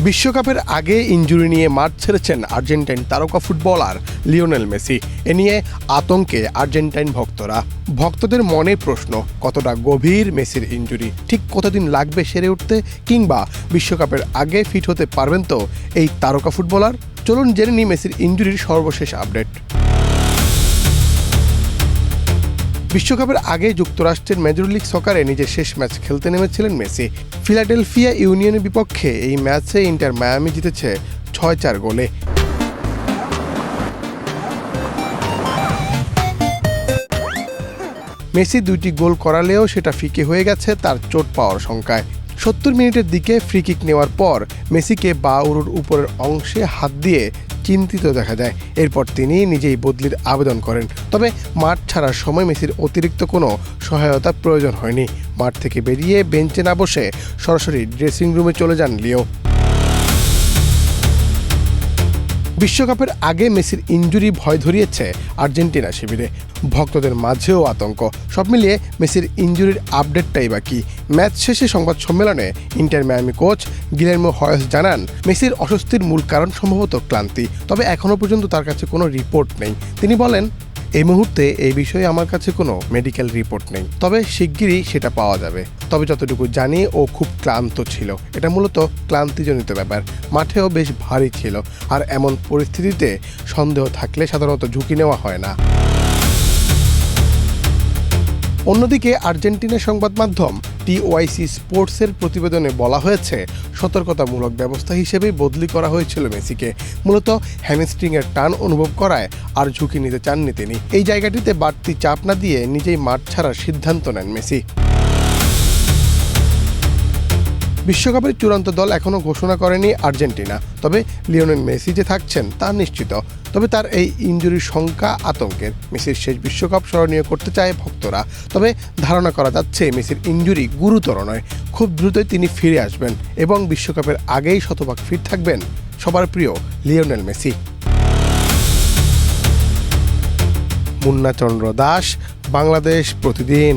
বিশ্বকাপের আগে ইনজুরি নিয়ে মাঠ ছেড়েছেন আর্জেন্টাইন তারকা ফুটবলার লিওনেল মেসি। এ নিয়ে আতঙ্কে আর্জেন্টাইন ভক্তদের মনে প্রশ্ন, কতটা গভীর মেসির ইনজুরি, ঠিক কতদিন লাগবে সেরে উঠতে, কিংবা বিশ্বকাপের আগে ফিট হতে পারবেন তো এই তারকা ফুটবলার? চলুন জেনে নিই মেসির ইনজুরির সর্বশেষ আপডেট। বিশ্বকাপের আগে যুক্তরাষ্ট্রের মেজর লিগ সকারে নিজের শেষ ম্যাচ খেলতে নেমেছিলেন মেসি। ফিলাডেলফিয়া ইউনিয়নের বিপক্ষে এই ম্যাচে ইন্টার মায়ামি জিতেছে 6-4 গোলে। মেসি 2টি গোল করালেও সেটা ফিকে হয়ে গেছে তার চোট পাওয়ার শঙ্কায়। 70 মিনিটের দিকে ফ্রি কিক নেওয়ার পর মেসিকে বাঁ উরুর উপরের অংশে হাত দিয়ে চিন্তিত দেখা যায়। এরপর তিনি নিজেই বদলির আবেদন করেন। তবে মাঠ ছাড়ার সময় মেসির অতিরিক্ত কোনো সহায়তা প্রয়োজন হয়নি। মাঠ থেকে বেরিয়ে বেঞ্চে না বসে সরাসরি ড্রেসিং রুমে চলে যান লিও। বিশ্বকাপের আগে মেসির ইনজুরি ভয় ধরিয়েছে আর্জেন্টিনা শিবিরে, ভক্তদের মাঝেও আতঙ্ক। সব মিলিয়ে মেসির ইনজুরির আপডেটটাই বাকি। ম্যাচ শেষে সংবাদ সম্মেলনে ইন্টার মায়ামি কোচ গিলেরমো হয়েস জানান, মেসির অস্বস্তির মূল কারণ সম্ভবত ক্লান্তি, তবে এখনও পর্যন্ত তার কাছে কোনো রিপোর্ট নেই। তিনি বলেন, এই মুহূর্তে এই বিষয়ে আমার কাছে কোনো মেডিকেল রিপোর্ট নেই, তবে শিগগিরই সেটা পাওয়া যাবে। তবে যতটুকু জানি ও খুব ক্লান্ত ছিল। এটা মূলত ক্লান্তিজনিত ব্যাপার। মাঠেও বেশ ভারী ছিল, আর এমন পরিস্থিতিতে সন্দেহ থাকলে সাধারণত ঝুঁকি নেওয়া হয় না। অন্যদিকে আর্জেন্টিনার সংবাদ মাধ্যম টিওয়াইসি স্পোর্টসের প্রতিবেদনে বলা হয়েছে, সতর্কতামূলক ব্যবস্থা হিসেবেই বদলি করা হয়েছিল মেসিকে। মূলত হ্যামস্ট্রিংয়ের টান অনুভব করায় আর ঝুঁকি নিতে চাননি তিনি। এই জায়গাটিতে বাড়তি চাপ না দিয়ে নিজেই মাঠ ছাড়ার সিদ্ধান্ত নেন মেসি। বিশ্বকাপের চূড়ান্ত দল এখনও ঘোষণা করেনি আর্জেন্টিনা, তবে লিওনেল মেসি যে থাকছেন তা নিশ্চিত। তবে তার এই ইনজুরির শঙ্কা আতঙ্কের। মেসির শেষ বিশ্বকাপ স্মরণীয় করতে চায় ভক্তরা। তবে ধারণা করা যাচ্ছে মেসির ইনজুরি গুরুতর নয়, খুব দ্রুতই তিনি ফিরে আসবেন এবং বিশ্বকাপের আগেই শতভাগ ফিট থাকবেন সবার প্রিয় লিওনেল মেসি। মুন্না চন্দ্র দাস, বাংলাদেশ প্রতিদিন।